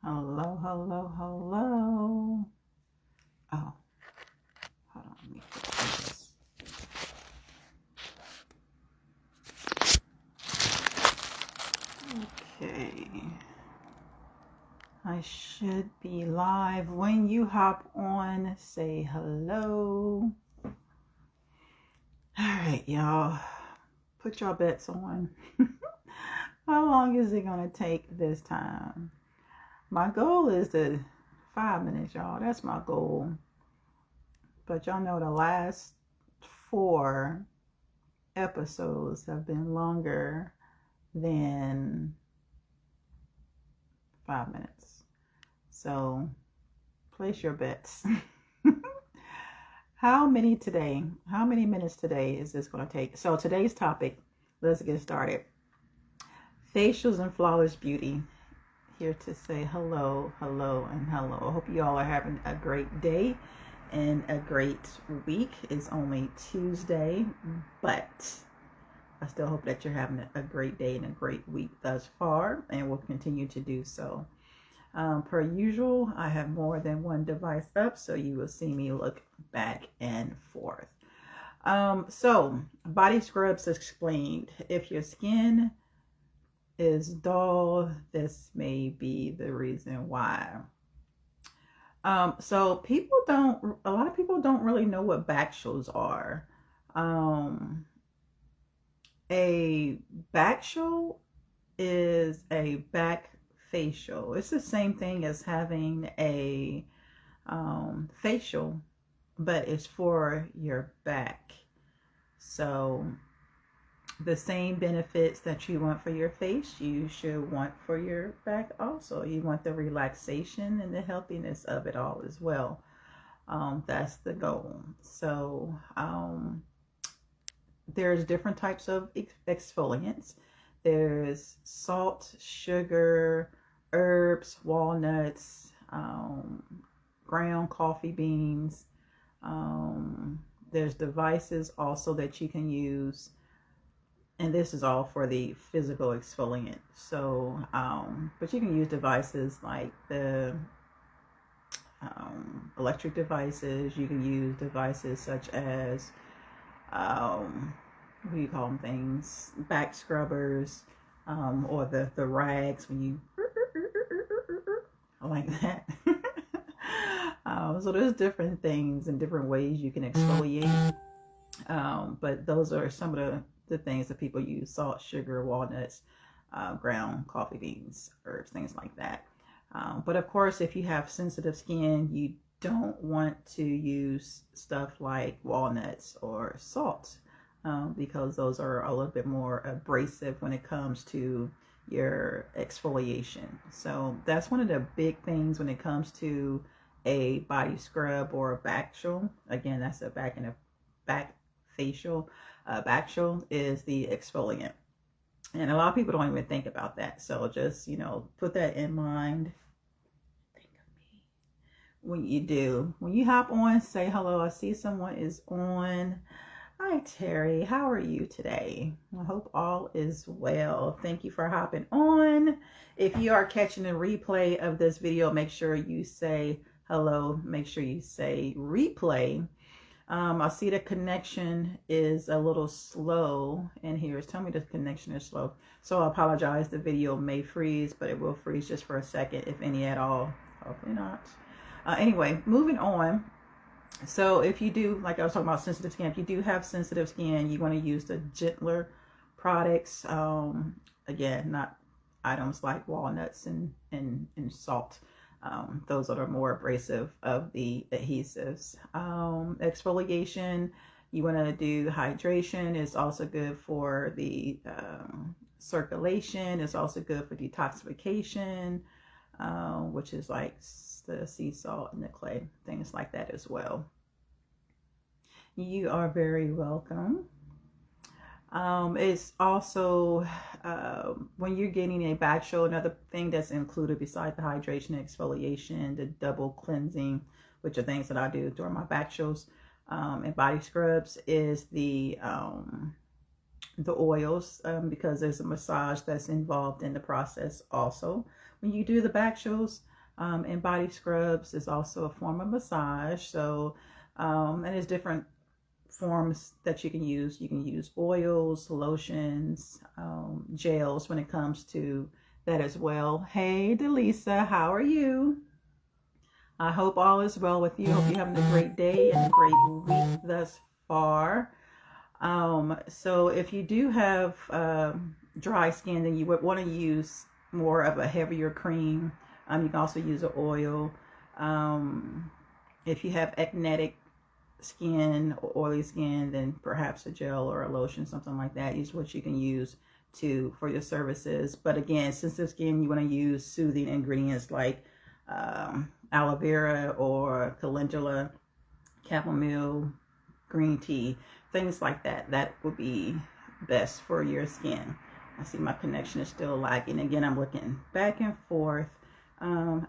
Hello, hello, hello. Oh, hold on. Let me fix this. Okay. I should be live. When you hop on, say hello. All right, y'all. Put your bets on. How long is it going to take this time? My goal is 5 minutes, y'all. That's my goal. But y'all know the last 4 episodes have been longer than 5 minutes. So place your bets. How many minutes today is this going to take? So today's topic, let's get started. Facials and flawless beauty. Here to say hello, hello, and hello. I hope you all are having a great day and a great week. It's only Tuesday, but I still hope that you're having a great day and a great week thus far, and will continue to do so. Per usual, I have more than one device up, so you will see me look back and forth. So, body scrubs explained. If your skin is dull, this may be the reason why. So a lot of people don't really know what Bacials are. A Bacial is a back facial. It's the same thing as having a facial, but it's for your back. So the same benefits that you want for your face, you should want for your back also. You want the relaxation and the healthiness of it all as well. That's the goal. So there's different types of exfoliants. There's salt, sugar, herbs, walnuts, ground coffee beans. There's devices also that you can use, and this is all for the physical exfoliant. So, but you can use devices like the electric devices. You can use devices such as what do you call them things? Back scrubbers, or the rags when you like that. So there's different things and different ways you can exfoliate. But those are some of the things that people use: salt, sugar, walnuts, ground coffee beans, herbs, things like that. But of course, if you have sensitive skin, you don't want to use stuff like walnuts or salt, because those are a little bit more abrasive when it comes to your exfoliation. So that's one of the big things when it comes to a body scrub or a Bacial. Again, that's a back facial. Bacial is the exfoliant, and a lot of people don't even think about that. So just put that in mind. Think of me when you do. When you hop on, say hello. I see someone is on. Hi, Terry. How are you today? I hope all is well. Thank you for hopping on. If you are catching a replay of this video, make sure you say hello. Make sure you say replay. I see the connection is a little slow in here. Tell me the connection is slow. So I apologize. The video may freeze, but it will freeze just for a second, if any at all. Hopefully not. Anyway, moving on. So if you do, like I was talking about sensitive skin, if you do have sensitive skin, you want to use the gentler products. Again, not items like walnuts and salt. Those that are more abrasive of the adhesives. Exfoliation, you want to do hydration. It's also good for the circulation. It's also good for detoxification, which is like the sea salt and the clay, things like that as well. You are very welcome. It's also when you're getting a Bacial, another thing that's included besides the hydration and exfoliation, the double cleansing, which are things that I do during my Bacials and body scrubs, is the oils, because there's a massage that's involved in the process also. When you do the Bacials, And body scrubs is also a form of massage. So, and there's different forms that you can use. You can use oils, lotions, gels when it comes to that as well. Hey, Delisa, how are you? I hope all is well with you. Hope you're having a great day and a great week thus far. So if you do have dry skin, then you would want to use more of a heavier cream. You can also use an oil. If you have acnetic skin or oily skin, then perhaps a gel or a lotion, something like that is what you can use for your services. But again, sensitive skin, you want to use soothing ingredients like aloe vera or calendula, chamomile, green tea, things like that. That would be best for your skin. I see my connection is still lagging. Again, I'm looking back and forth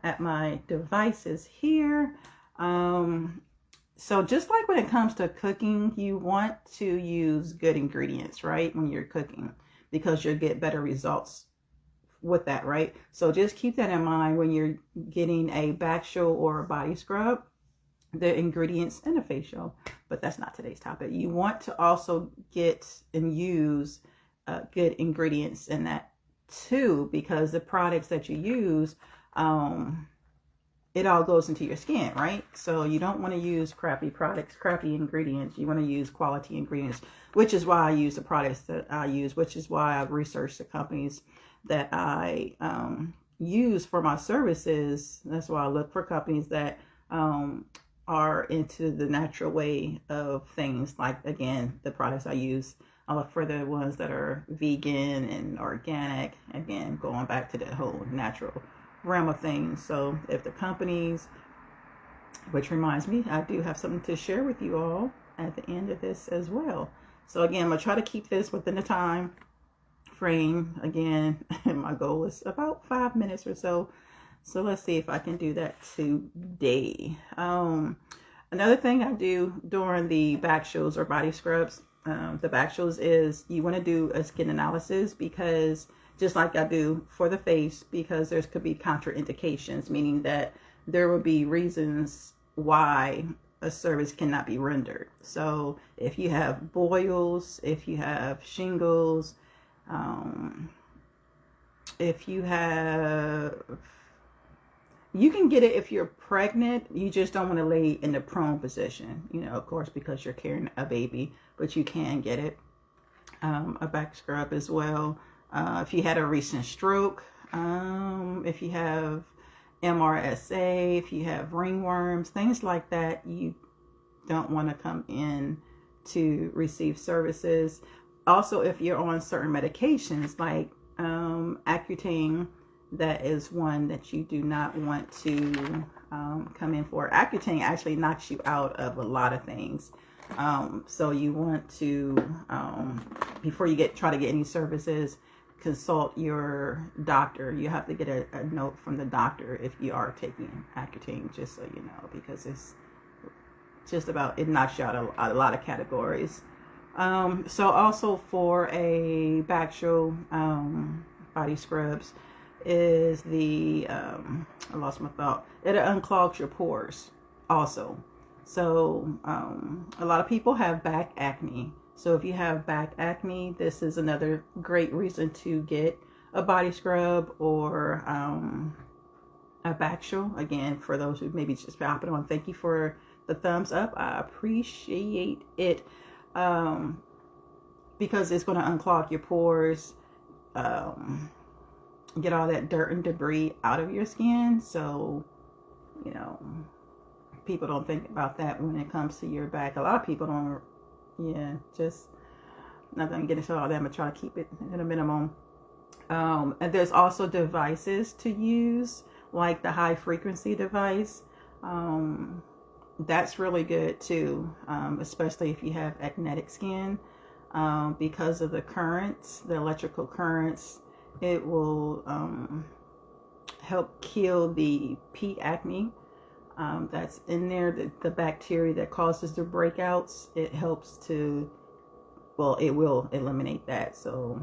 at my devices here. So just like when it comes to cooking, you want to use good ingredients, right? When you're cooking, because you'll get better results with that, right? So just keep that in mind when you're getting a Bacial or a body scrub, the ingredients and a facial, but that's not today's topic. You want to also get and use good ingredients in that too, because the products that you use, it all goes into your skin, right? So you don't want to use crappy products, crappy ingredients. You want to use quality ingredients, which is why I use the products that I use, which is why I've researched the companies that I use for my services. That's why I look for companies that are into the natural way of things. Like, again, the products I use, I look for the ones that are vegan and organic. Again, going back to the whole natural realm of things. So if the companies, which reminds me, I do have something to share with you all at the end of this as well. So again, I'm going to try to keep this within the time frame. Again, my goal is about 5 minutes or so. So let's see if I can do that today. Another thing I do during the Bacials or body scrubs, the Bacials, is you want to do a skin analysis, because just like I do for the face, because there could be contraindications, meaning that there will be reasons why a service cannot be rendered. So if you have boils, if you have shingles, if you can get it if you're pregnant. You just don't want to lay in the prone position, of course, because you're carrying a baby, but you can get it. A back scrub as well. If you had a recent stroke, if you have MRSA, if you have ringworms, things like that, you don't want to come in to receive services. Also, if you're on certain medications like Accutane, that is one that you do not want to come in for. Accutane actually knocks you out of a lot of things. So you want to, before you try to get any services, consult your doctor. You have to get a note from the doctor if you are taking Accutane, just so you know, because it's just about, it knocks you out of a lot of categories. So also for a Bacial body scrubs is the, I lost my thought, it unclogs your pores also. So a lot of people have back acne. So if you have back acne, this is another great reason to get a body scrub or a Bacial. Again, for those who maybe just hopping on, thank you for the thumbs up. I appreciate it, because it's going to unclog your pores, get all that dirt and debris out of your skin. So, people don't think about that when it comes to your back. A lot of people don't. Yeah, just not gonna get into all that. I'm gonna try to keep it at a minimum. And there's also devices to use, like the high frequency device. That's really good too, especially if you have acnetic skin, because of the currents, the electrical currents. It will help kill the P. acne that's in there, the bacteria that causes the breakouts. It helps to, well, it will eliminate that. So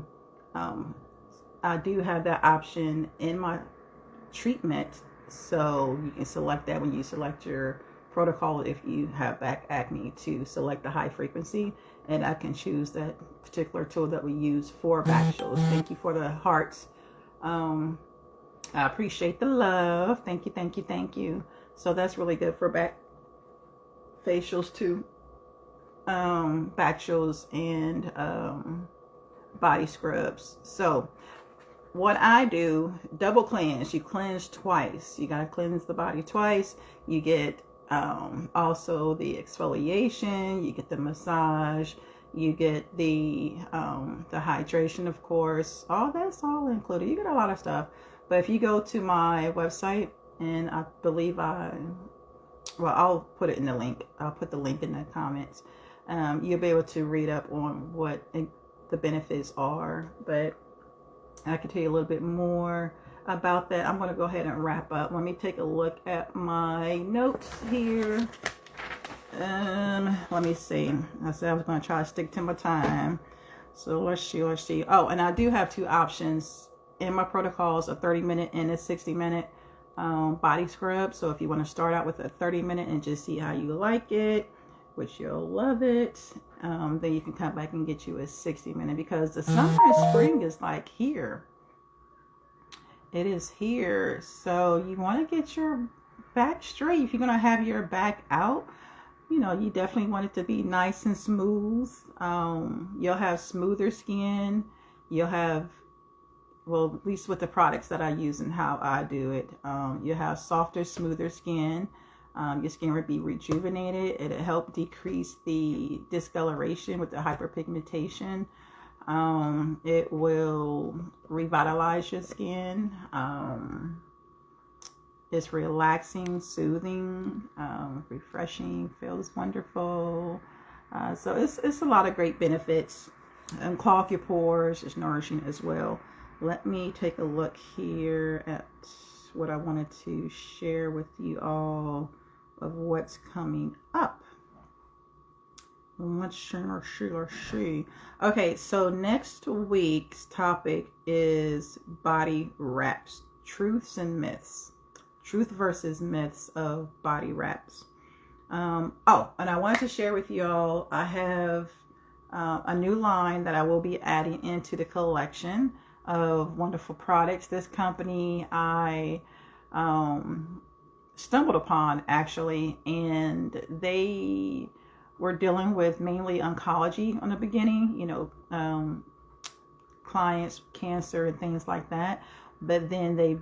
I do have that option in my treatment So you can select that when you select your protocol. If you have back acne, to select the high frequency, and I can choose that particular tool that we use for Bacials. Thank you for the hearts. I appreciate the love. Thank you, thank you, thank you. So that's really good for back facials too. Bacials and body scrubs. So what I do, double cleanse. You cleanse twice. You gotta cleanse the body twice. You get also the exfoliation. You get the massage. You get the hydration, of course. All that's all included. You get a lot of stuff. But if you go to my website, and I believe I'll put it in the link. I'll put the link in the comments. You'll be able to read up on what the benefits are. But I can tell you a little bit more about that. I'm going to go ahead and wrap up. Let me take a look at my notes here. Let me see. I said I was going to try to stick to my time. So let's see. Oh, and I do have two options in my protocols, a 30-minute and a 60-minute body scrub. So if you want to start out with a 30-minute and just see how you like it, which you'll love it, then you can come back and get you a 60-minute, because the summer and spring is like here. It is here. So you want to get your back straight. If you're going to have your back out, you know, you definitely want it to be nice and smooth. You'll have smoother skin. You'll have, well, at least with the products that I use and how I do it, you'll have softer, smoother skin. Your skin will be rejuvenated. It'll help decrease the discoloration with the hyperpigmentation. It will revitalize your skin. It's relaxing, soothing, refreshing, feels wonderful. So it's a lot of great benefits. And clog your pores. It's nourishing as well. Let me take a look here at what I wanted to share with you all of what's coming up. Let's see. Okay, so next week's topic is body wraps, truths and myths. Truth versus myths of body wraps. Oh, and I wanted to share with you all, I have a new line that I will be adding into the collection of wonderful products. This company I stumbled upon actually, and they were dealing with mainly oncology on the beginning, you know, clients, cancer and things like that. But then they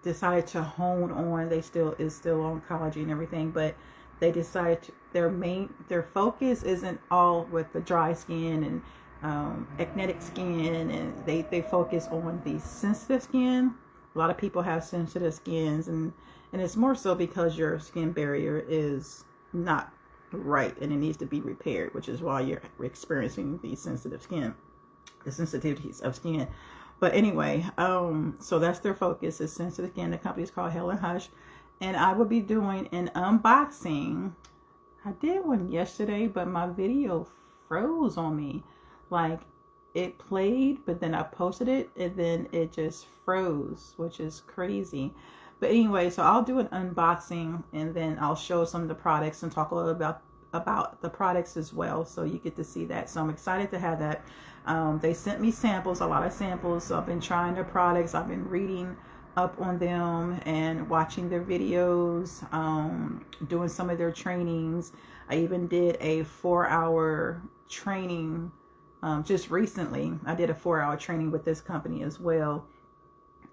decided to hone on, is still oncology and everything, but they decided their focus isn't all with the dry skin and acnetic skin, and they focus on the sensitive skin. A lot of people have sensitive skins, and it's more so because your skin barrier is not right and it needs to be repaired, which is why you're experiencing the sensitivities of skin. But anyway, so that's their focus, is sensitive skin. The company is called Helen Hush, and I will be doing an unboxing. I did one yesterday, but my video froze on me. Like, it played, but then I posted it, and then it just froze, which is crazy. But anyway, so I'll do an unboxing, and then I'll show some of the products and talk a little about the products as well, so you get to see that. So I'm excited to have that. They sent me samples, a lot of samples. So I've been trying their products. I've been reading up on them and watching their videos, doing some of their trainings. I even did a 4-hour training just recently. I did a 4-hour training with this company as well.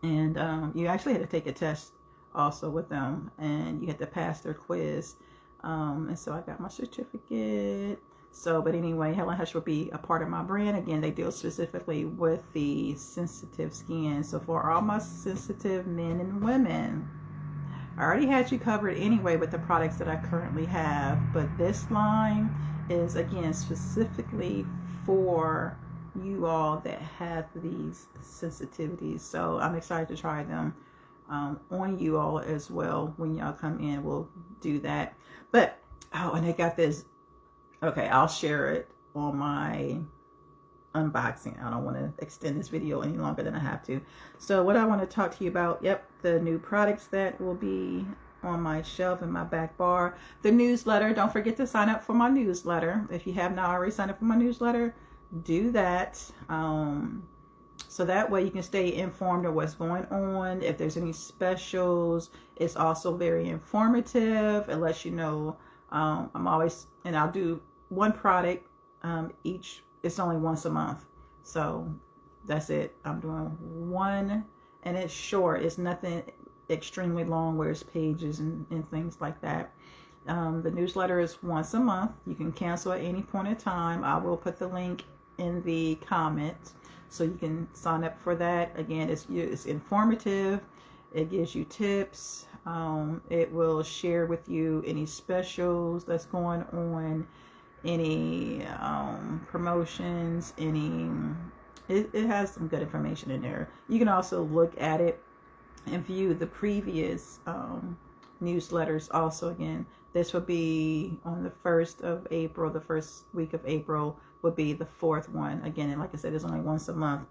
And you actually had to take a test also with them, and you had to pass their quiz. And so I got my certificate. So, but anyway, Helen Hush will be a part of my brand. Again, they deal specifically with the sensitive skin. So for all my sensitive men and women, I already had you covered anyway with the products that I currently have. But this line is, again, specifically for you all that have these sensitivities. So I'm excited to try them on you all as well. When y'all come in, we'll do that. But, oh, and I got this. Okay, I'll share it on my unboxing. I don't want to extend this video any longer than I have to. So what I want to talk to you about, the new products that will be on my shelf in my back bar. The newsletter, don't forget to sign up for my newsletter. If you have not already signed up for my newsletter, do that. So that way you can stay informed of what's going on. If there's any specials, it's also very informative. It lets you know, I'll do one product each. It's only once a month. So that's it. I'm doing one, and it's short. It's nothing extremely long where it's pages and things like that. The newsletter is once a month. You can cancel at any point in time. I will put the link in the comments so you can sign up for that. Again, it's informative. It gives you tips. It will share with you any specials that's going on, any promotions, it has some good information in there. You can also look at it and view the previous newsletters also. Again, this will be on the 1st of April. The first week of April will be the 4th one. Again, and like I said, it's only once a month.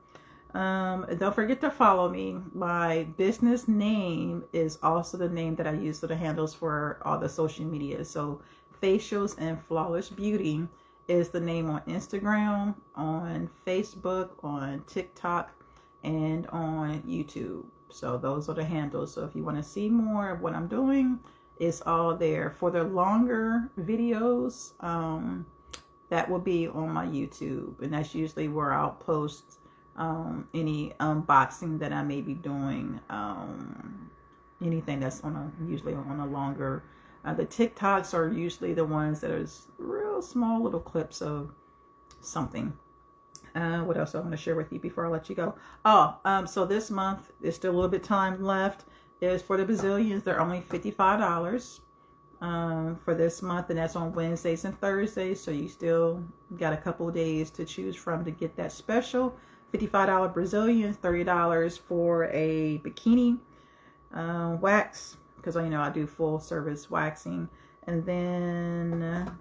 Don't forget to follow me. My business name is also the name that I use for the handles for all the social media. So Bacials and Flawless Beauty is the name on Instagram, on Facebook, on TikTok, and on YouTube. So those are the handles. So if you want to see more of what I'm doing, it's all there. For the longer videos, that will be on my YouTube, and that's usually where I'll post any unboxing that I may be doing, anything that's usually on a longer. The TikToks are usually the ones that are real small little clips of something. What else I want to share with you before I let you go? So this month, there's still a little bit time left. Is for the Bacials. They're only $55 for this month, and that's on Wednesdays and Thursdays. So you still got a couple of days to choose from to get that special $55 Bacials, $30 for a bikini wax, because I do full service waxing. And then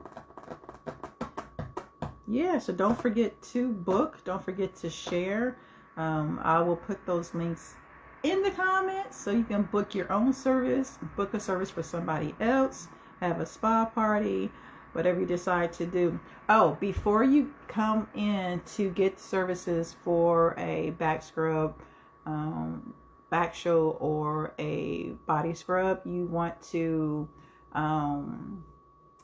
so don't forget to book. Don't forget to share. I will put those links in the comments so you can book your own service, book a service for somebody else, have a spa party, whatever you decide to do. Before you come in to get services for a back scrub, Bacial, or a body scrub, you want to not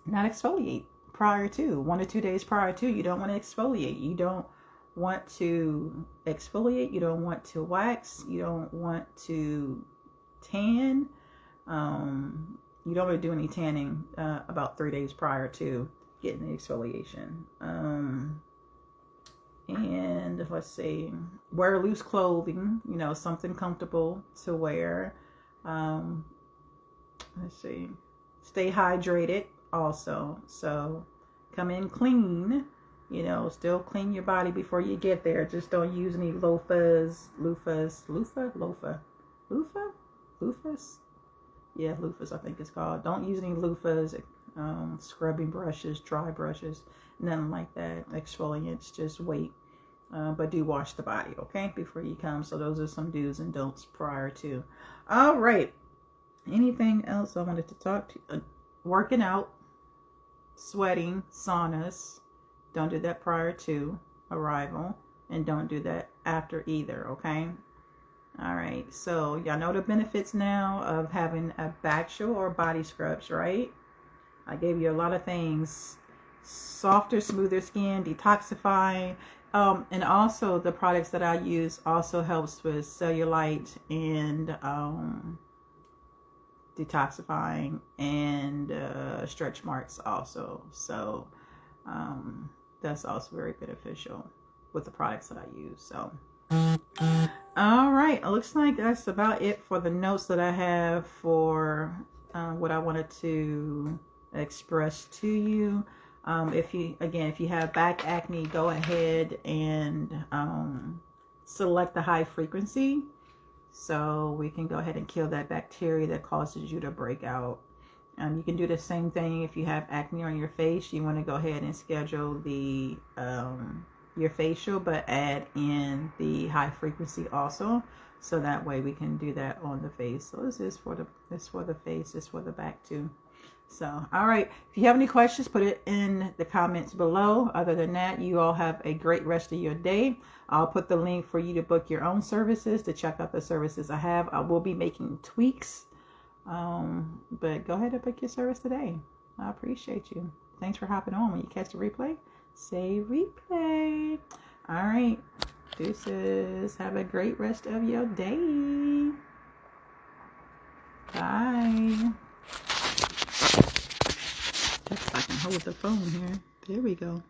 exfoliate prior to 1 or 2 days prior to. You don't want to exfoliate. You don't want to exfoliate. You don't want to wax. You don't want to tan. You don't want to do any tanning about 3 days prior to getting the exfoliation. And let's see, wear loose clothing, something comfortable to wear. Let's see, stay hydrated also. So come in clean, still clean your body before you get there. Just don't use any loofahs. Yeah, loofahs, I think it's called. Don't use any loofahs, scrubbing brushes, dry brushes, nothing like that. Exfoliants, just wait. But do wash the body, okay, before you come. So those are some do's and don'ts prior to. All right. Anything else I wanted to talk to you? Working out, sweating, saunas. Don't do that prior to arrival, and don't do that after either, okay? All right. So y'all know the benefits now of having a Bacial or body scrubs, right? I gave you a lot of things. Softer, smoother skin, detoxifying. And also the products that I use also helps with cellulite and detoxifying and stretch marks also. So that's also very beneficial with the products that I use. So all right, it looks like that's about it for the notes that I have for what I wanted to express to you. If you have back acne, go ahead and select the high frequency, so we can go ahead and kill that bacteria that causes you to break out. You can do the same thing if you have acne on your face. You want to go ahead and schedule the your facial, but add in the high frequency also. So that way we can do that on the face. So this is for the face, this for the back too. So, all right. If you have any questions, put it in the comments below. Other than that, you all have a great rest of your day. I'll put the link for you to book your own services, to check out the services I have. I will be making tweaks. But go ahead and book your service today. I appreciate you. Thanks for hopping on. When you catch the replay, say replay. All right. Deuces. Have a great rest of your day. Bye. If I can hold the phone here. There we go.